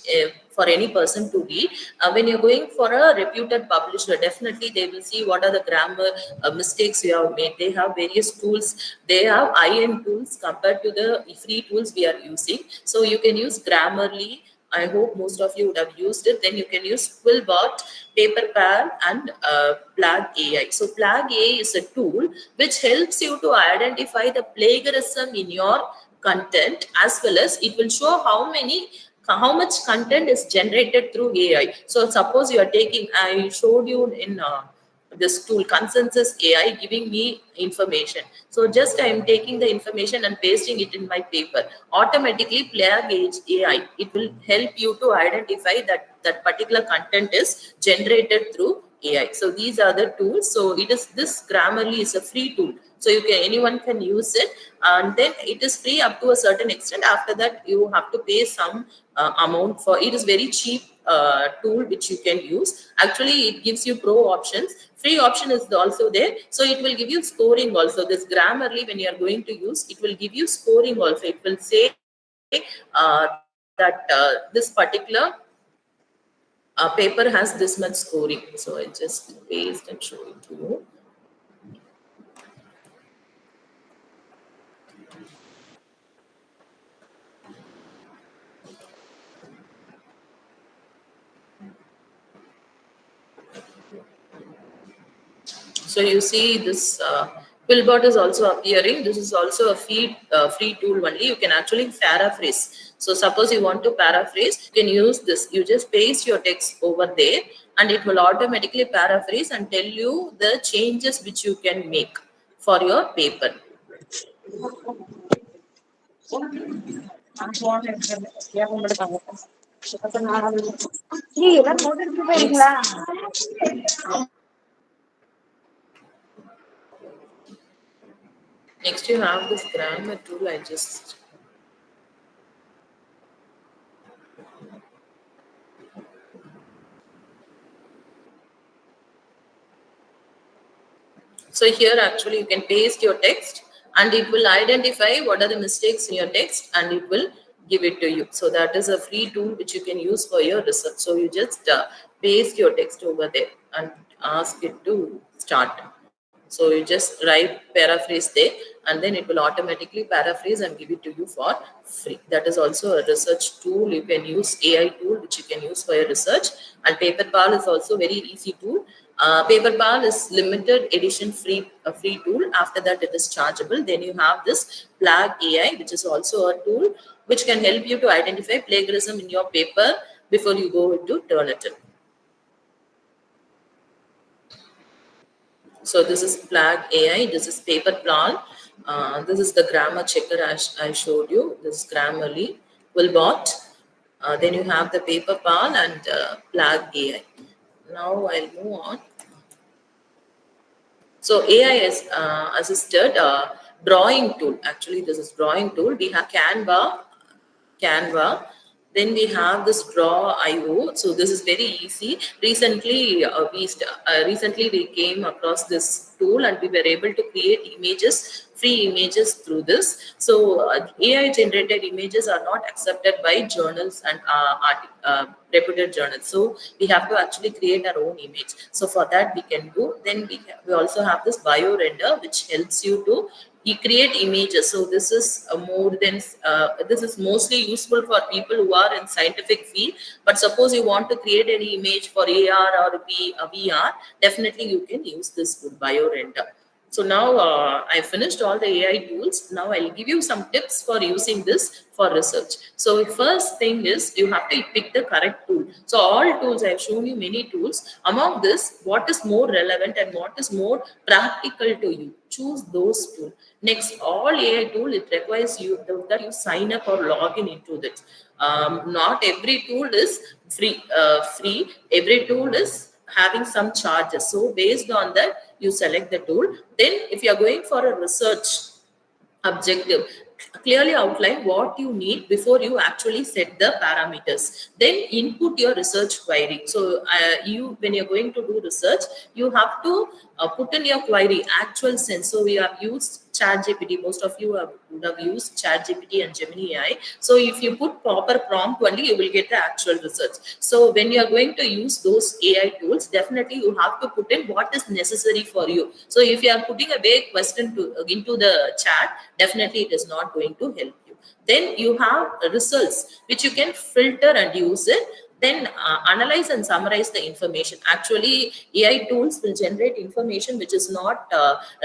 for any person to read. When you're going for a reputed publisher, definitely they will see what are the grammar mistakes you have made. They have various tools. They have IN tools compared to the free tools we are using. So you can use Grammarly. I hope most of you would have used it. Then you can use Quillbot, Paperpad, and Plag AI. So Plag AI is a tool which helps you to identify the plagiarism in your content, as well as it will show how much content is generated through AI. So suppose you are taking, I showed you in this tool consensus AI giving me information. So just I am taking the information and pasting it in my paper. Automatically Player Gauge AI, it will help you to identify that that particular content is generated through AI. So these are the tools. So it is, this Grammarly is a free tool. So you can, anyone can use it, and then it is free up to a certain extent. After that, you have to pay some amount for it. Is very cheap tool which you can use. Actually, it gives you pro options. Free option is also there. So it will give you scoring also. This Grammarly, when you are going to use, it will give you scoring also. It will say that this particular paper has this much scoring. So I just paste and show it to you. So you see this Quillbot is also appearing. This is also a free tool only. You can actually paraphrase. So suppose you want to paraphrase, you can use this. You just paste your text over there, and it will automatically paraphrase and tell you the changes which you can make for your paper. Next, next you have this grammar tool. I just, So here actually you can paste your text and it will identify what are the mistakes in your text and it will give it to you. So that is a free tool which you can use for your research. So you just paste your text over there and ask it to start. So you just write paraphrase there and then it will automatically paraphrase and give it to you for free. That is also a research tool. You can use AI tool which you can use for your research. And PaperPal is also very easy tool. PaperPal is limited edition free, a free tool. After that it is chargeable. Then you have this Plag AI which is also a tool which can help you to identify plagiarism in your paper before you go into Turnitin. So this is Plag AI, this is Paper Plan, this is the grammar checker I showed you, this is Grammarly, Willbot, then you have the Paper Plan and Plag AI. Now I'll move on. So AI is assisted drawing tool. Actually, this is drawing tool. We have Canva. Then we have this Draw IO. So this is very easy. Recently we came across this tool and we were able to create images, free images through this. So AI generated images are not accepted by journals and reputed journals. So we have to actually create our own image. So for that we can do. Then we also have this bio render which helps you to create images. So this is this is mostly useful for people who are in scientific field. But suppose you want to create any image for AR or VR, definitely you can use this good bio render. So now I finished all the AI tools. Now I'll give you some tips for using this for research. So first thing is you have to pick the correct tool. So all tools, I have shown you many tools. Among this, what is more relevant and what is more practical to you? Choose those tools. Next, all AI tool, it requires you that you sign up or log in into it. Not every tool is free. Every tool is having some charges. So based on that, you select the tool. Then if you are going for a research objective, clearly outline what you need before you actually set the parameters. Then input your research query. So you, when you're going to do research, you have to put in your query actual sense. So we have used ChatGPT. Most of you would have used ChatGPT and Gemini AI. So if you put proper prompt only, you will get the actual research. So when you are going to use those AI tools, definitely you have to put in what is necessary for you. So if you are putting a vague question into the chat, definitely it is not going to help you. Then you have results which you can filter and use it. Then analyze and summarize the information. Actually, AI tools will generate information which is not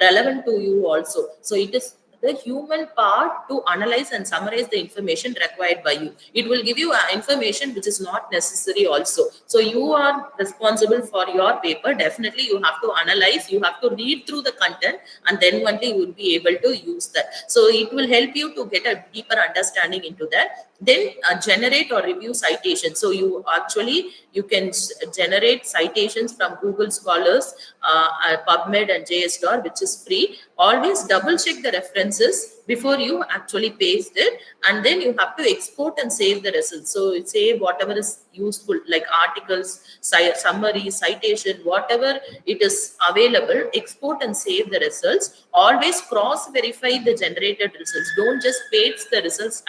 relevant to you also. So it is the human part to analyze and summarize the information required by you. It will give you information which is not necessary also. So you are responsible for your paper. Definitely you have to analyze, you have to read through the content, and then only you will be able to use that. So it will help you to get a deeper understanding into that. Then generate or review citations. So you can generate citations from Google Scholars, PubMed and JSTOR, which is free. Always double check the references before you actually paste it, and then you have to export and save the results. So save whatever is useful, like articles, summary, citation, whatever it is available, export and save the results. Always cross verify the generated results. Don't just paste the results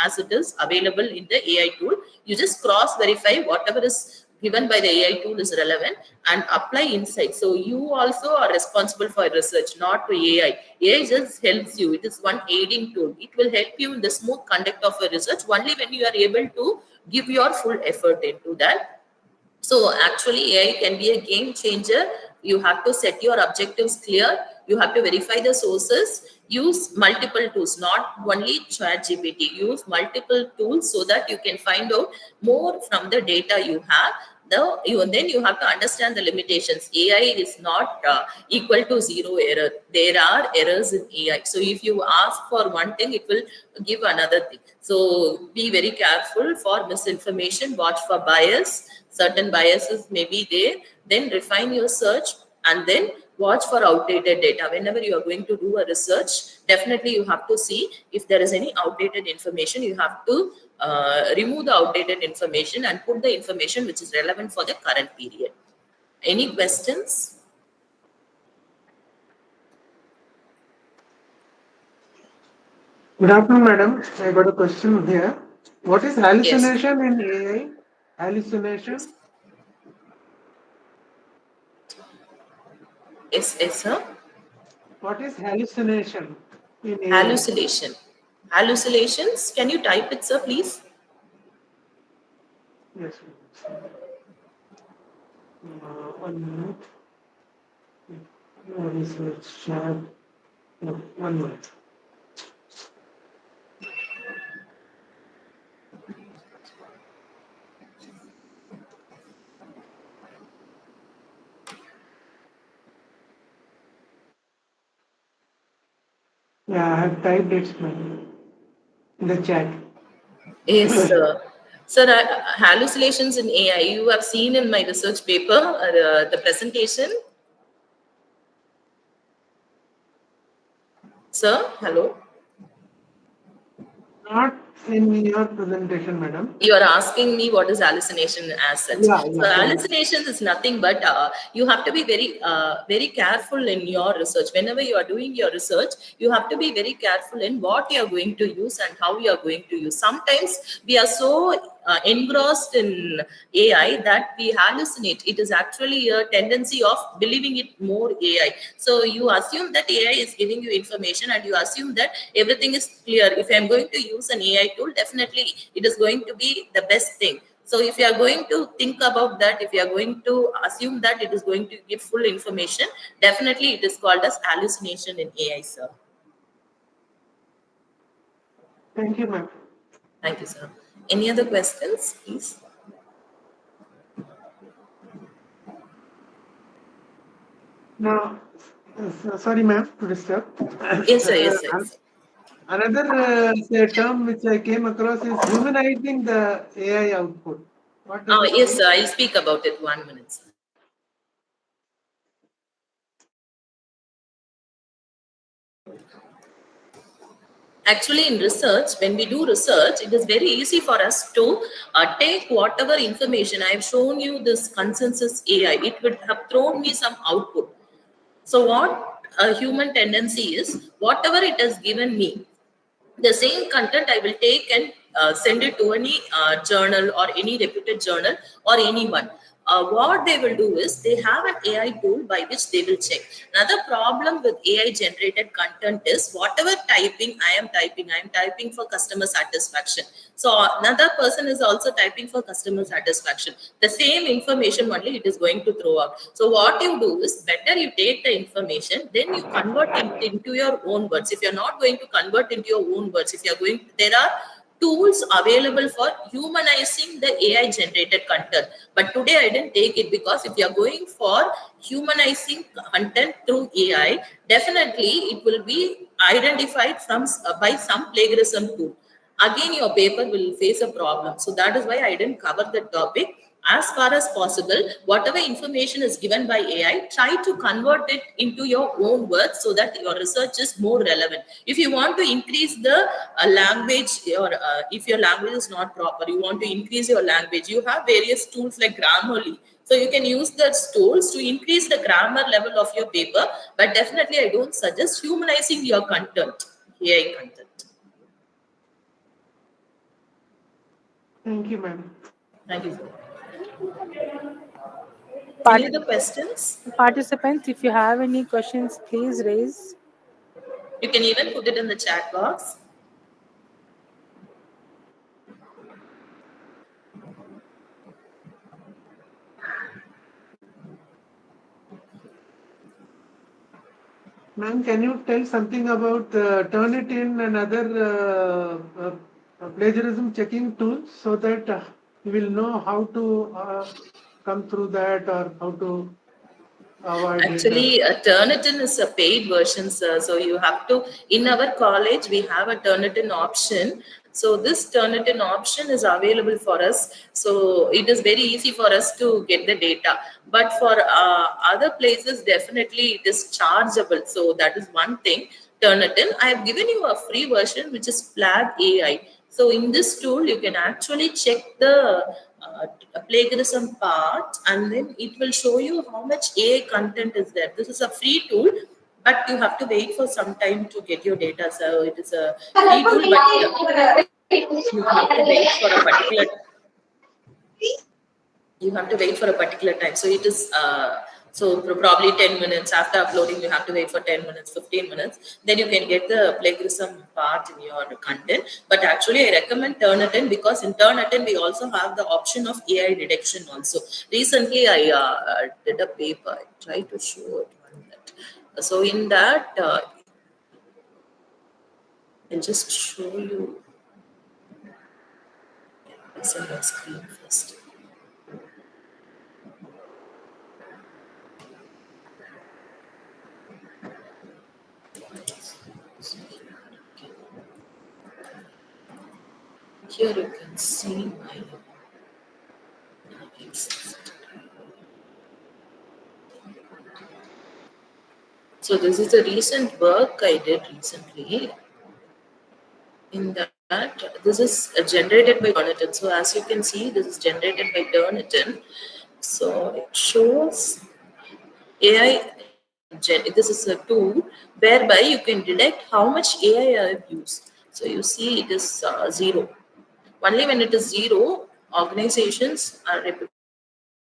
as it is available in the AI tool. You just cross verify whatever is given by the AI tool is relevant and apply insights. So you also are responsible for research, not to AI. AI just helps you. It is one aiding tool. It will help you in the smooth conduct of a research only when you are able to give your full effort into that. So actually AI can be a game changer. You have to set your objectives clear. You have to verify the sources. Use multiple tools, not only ChatGPT. Use multiple tools so that you can find out more from the data you have. Then you have to understand the limitations. AI is not equal to zero error. There are errors in AI. So if you ask for one thing, it will give another thing. So be very careful for misinformation. Watch for bias. Certain biases may be there. Then refine your search and then watch for outdated data. Whenever you are going to do a research, definitely you have to see if there is any outdated information. You have to remove the outdated information and put the information which is relevant for the current period. Any questions? Good afternoon, madam. I got a question here. What is Yes. hallucination in AI? Hallucination? Yes, sir. What is hallucination in AI? Hallucination. Hallucinations. Can you type it, sir, please? Yes. 1 minute. No research chat. No, 1 minute. Yeah, I have typed it ma'am, in the chat. Yes, sir. Sir, hallucinations in AI. You have seen in my research paper, the presentation. Sir, hello. Not in your presentation, madam. You are asking me what is hallucination as such. Yeah, So yeah, yeah. hallucinations is nothing but you have to be very careful in your research. Whenever you are doing your research, you have to be very careful in what you are going to use and how you are going to use. Sometimes we are so engrossed in AI that we hallucinate. It is actually a tendency of believing it more AI. So you assume that AI is giving you information and you assume that everything is clear. If I'm going to use an AI tool, definitely it is going to be the best thing. So if you are going to think about that, if you are going to assume that it is going to give full information, definitely it is called as hallucination in AI, sir. Thank you, ma'am. Thank you, sir. Any other questions, please? Now, sorry, ma'am, to disturb. Yes, sir. Yes, sir. Yes, sir. Another say, term which I came across is humanizing the AI output. What does it Yes, mean? sir. I'll speak about it 1 minute, sir. Actually, in research, when we do research, it is very easy for us to take whatever information. I have shown you this consensus AI. It would have thrown me some output. So, what a human tendency is, whatever it has given me, the same content I will take and send it to any journal or any reputed journal or anyone. What they will do is they have an AI tool by which they will check. Another problem with AI generated content is whatever I am typing for customer satisfaction. So another person is also typing for customer satisfaction. The same information only it is going to throw out. So what you do is better you take the information, then you convert it into your own words. If you're not going to convert into your own words, if you're going, there are tools available for humanizing the AI generated content. But today I didn't take it because if you're going for humanizing content through AI, definitely it will be identified from by some plagiarism tool. Again your paper will face a problem. So that is why I didn't cover the topic. As far as possible, whatever information is given by AI, try to convert it into your own words so that your research is more relevant. If you want to increase the language, or if your language is not proper, you want to increase your language, you have various tools like Grammarly. So you can use those tools to increase the grammar level of your paper, but definitely I don't suggest humanizing your content, AI content. Thank you, ma'am. Thank you, sir. Any Part- other questions? Participants, if you have any questions, please raise. You can even put it in the chat box. Ma'am, can you tell something about Turnitin and other plagiarism checking tools so that we will know how to come through that or how to avoid it? Actually, Turnitin is a paid version, sir. So you have to, in our college, we have a Turnitin option. So this Turnitin option is available for us. So it is very easy for us to get the data. But for other places, definitely it is chargeable. So that is one thing. Turnitin, I have given you a free version which is Flag AI. So in this tool, you can actually check the plagiarism part, and then it will show you how much AI content is there. This is a free tool. but you have to wait for some time to get your data. So it is a free tool, but you have to wait for a particular time. So it is probably 10 minutes after uploading. You have to wait for 10 minutes, 15 minutes. Then you can get the plagiarism part in your content. But actually, I recommend Turnitin, because in Turnitin we also have the option of AI detection also. Recently, I did a paper. I tried to show it 1 minute. So in that, I'll just show you. It's on the screen first. Here you can see my. So this is a recent work I did recently. In that, this is generated by Turnitin. So as you can see, this is generated by Turnitin. So it shows AI. This is a tool whereby you can detect how much AI I have used. So you see, it is zero. Only when it is zero, organizations are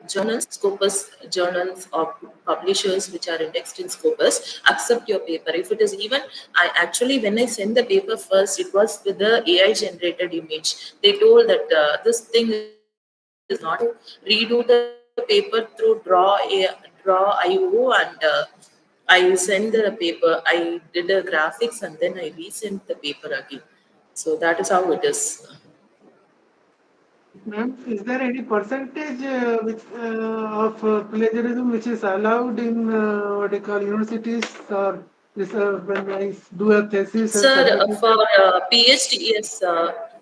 journals, Scopus journals or publishers which are indexed in Scopus accept your paper. If it is even, I actually, when I sent the paper first, it was with the AI generated image. They told that this thing is not to redo the paper through draw IO, and I sent the paper. I did the graphics and then I resent the paper again. So that is how it is. Ma'am, is there any percentage of plagiarism which is allowed in what they call universities, or this, when I do a thesis and Sir, submit it? for PhD, yes,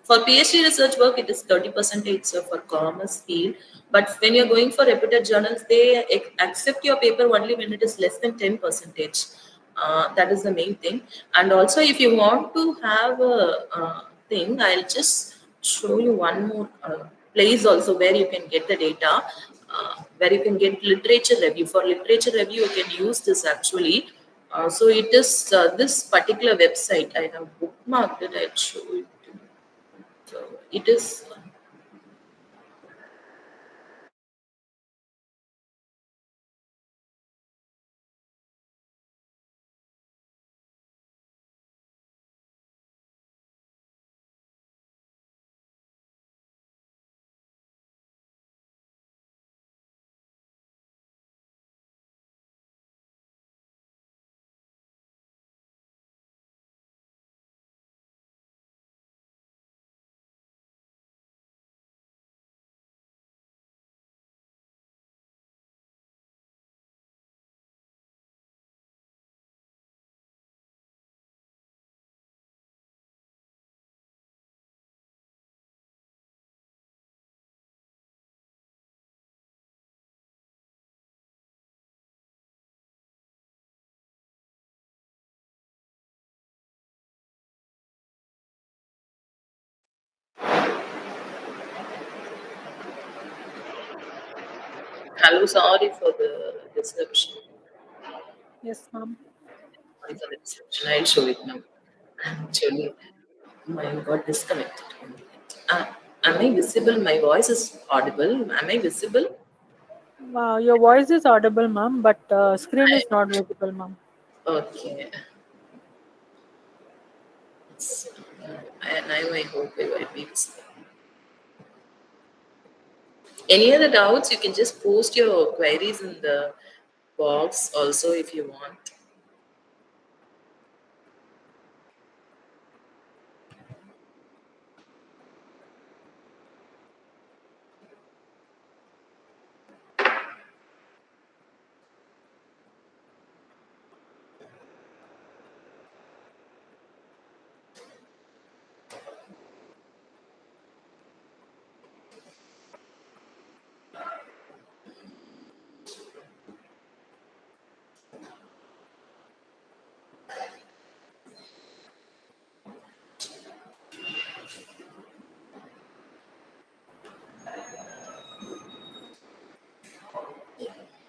for PhD research work, it is 30% for commerce field. But when you're going for reputed journals, they accept your paper only when it is less than 10%. That is the main thing. And also, if you want to have a thing, I'll just show you one more place also where you can get the data, where you can get literature review. For literature review, you can use this actually. So it is this particular website. I have bookmarked it. I'll show it. So it is. Hello, sorry for the disruption. Yes, ma'am. Sorry for the disruption. I'll show it now. Actually, mine got disconnected. Uh, am I visible? My voice is audible. Am I visible? Your voice is audible, ma'am, but screen I, is not visible, ma'am. okay. Now I hope I will be visible. Any other doubts? You can just post your queries in the box also if you want.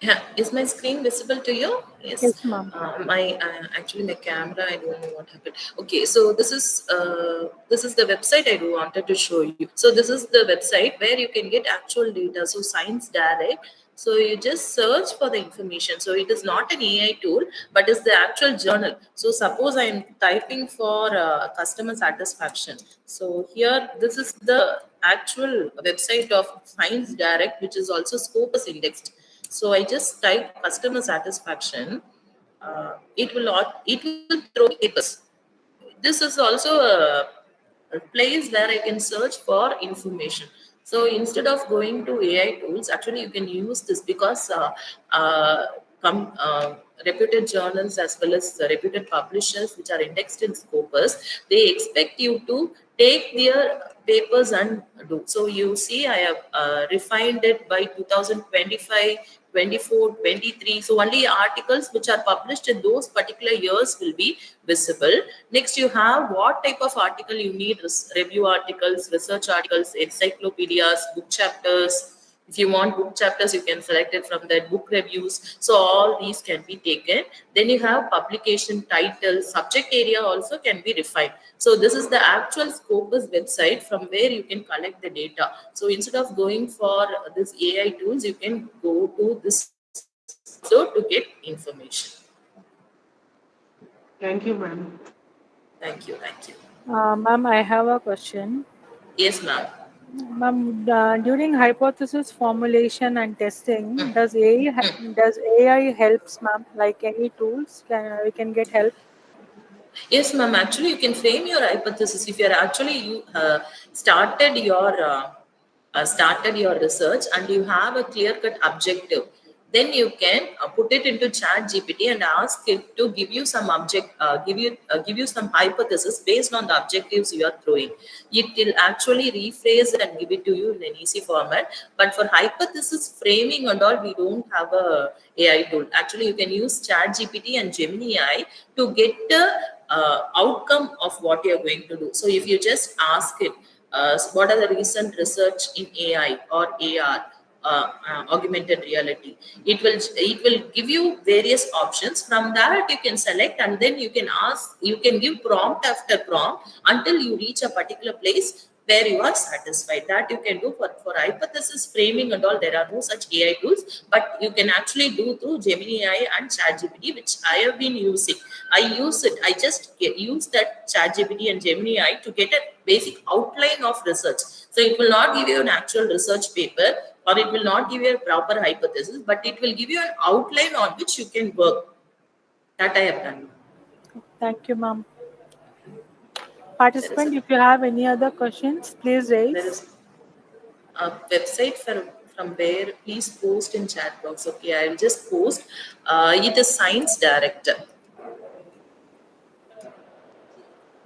Yeah, is my screen visible to you? Yes. Yes, ma'am. My actually my camera. I don't know what happened. Okay, so this is the website I do wanted to show you. So this is the website where you can get actual data. So Science Direct. So you just search for the information. So it is not an AI tool, but it's the actual journal. So suppose I am typing for customer satisfaction. So here, this is the actual website of Science Direct, which is also Scopus indexed. So I just type customer satisfaction. It will throw papers. This is also a place where I can search for information. So instead of going to AI tools, actually you can use this because uh, com- uh, reputed journals as well as the reputed publishers which are indexed in Scopus, they expect you to take their papers and do. So you see, I have refined it by 2025, 24, 23. So only articles which are published in those particular years will be visible. Next, you have what type of article you need: review articles, research articles, encyclopedias, book chapters. If you want book chapters, you can select it from that, book reviews. So all these can be taken. Then you have publication title, subject area also can be refined. So this is the actual Scopus website from where you can collect the data. So instead of going for this AI tools, you can go to this also to get information. Thank you, ma'am. Thank you. Thank you. Ma'am, I have a question. Yes, ma'am. Ma'am, during hypothesis formulation and testing, does AI helps, ma'am? Like any tools, can we can get help? Yes, ma'am. Actually, you can frame your hypothesis if you're actually you started your research and you have a clear cut objective. Then you can put it into Chat GPT and ask it to give you some give you some hypothesis based on the objectives you are throwing. It will actually rephrase it and give it to you in an easy format. But for hypothesis framing and all, we don't have a AI tool. Actually, you can use Chat GPT and Gemini AI to get the outcome of what you're going to do. So if you just ask it, what are the recent research in AI or AR, augmented reality, it will give you various options. From that you can select, and then you can give prompt after prompt until you reach a particular place where you are satisfied. That you can do for hypothesis framing and all. There are no such AI tools, but you can actually do through Gemini AI and ChatGPT, which I have been using. I use it. I just use that ChatGPT and Gemini AI to get a basic outline of research. So it will not give you an actual research paper, or it will not give you a proper hypothesis, but it will give you an outline on which you can work. That I have done. Thank you, ma'am. There is Participant, if you have any other questions, please there raise. is a website from where please post in chat box. Okay, I'll just post. It is Science Director.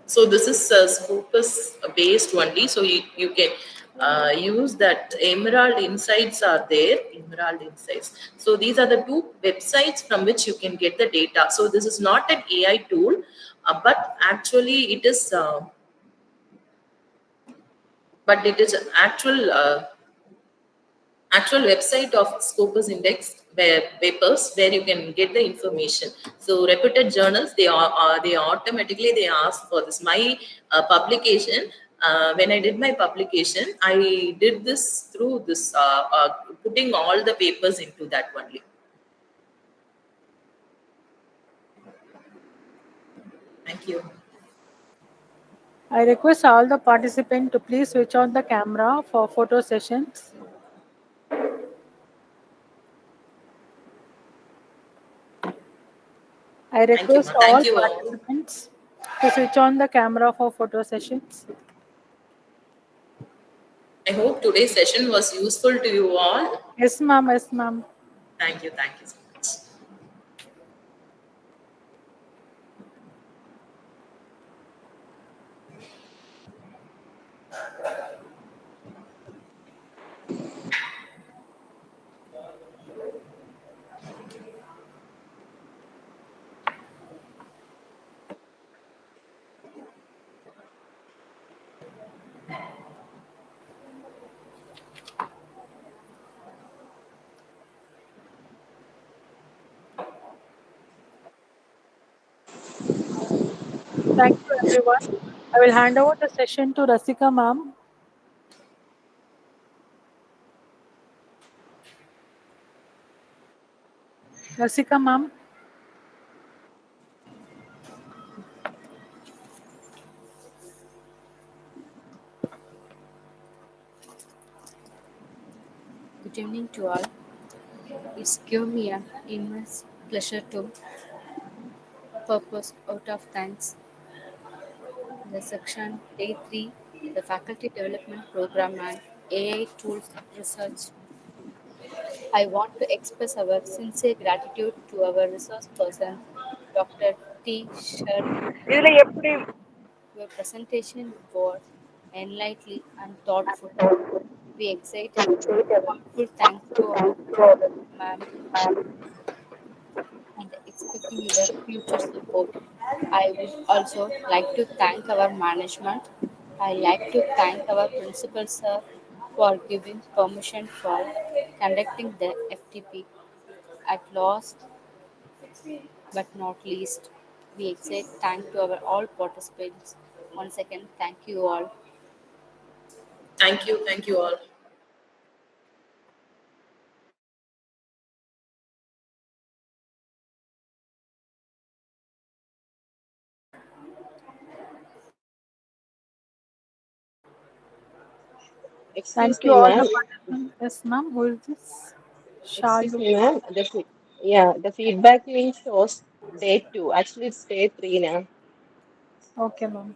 So this is Scopus based only. So you can use that. Emerald Insights are there. Emerald Insights. So these are the two websites from which you can get the data. So this is not an AI tool, but actually it is. But it is actual website of Scopus Index where papers where you can get the information. So reputed journals, they automatically they ask for this. My publication, when I did my publication, I did this through this putting all the papers into that only. Thank you. I request all the participants to please switch on the camera for photo sessions. I Thank you, request ma. all Thank you all. participants to switch on the camera for photo sessions. I hope today's session was useful to you all. Yes, ma'am. Yes, ma'am. Thank you. Thank you so much. Thank you, everyone. I will hand over the session to Rasika ma'am. Rasika ma'am. Good evening to all. It's give me an immense pleasure to purpose out of thanks the section day 3, the Faculty Development Program and AI Tools Research. I want to express our sincere gratitude to our resource person, Dr. T. Sharma. Your presentation was enlightening and thoughtful. We excite our heartful thanks to our ma'am and expecting your future support. I would also like to thank our management. I like to thank our principal sir for giving permission for conducting the FTP. At last but not least, we extend thank to our all participants. Once again, thank you all. Thank you all. Excuse Thank you me, all the ma'am. participants. Yes, ma'am. Who is this? Excuse Shayu. me, ma'am. Yeah, the feedback link shows day 2. Actually, it's day 3 now. Okay, ma'am.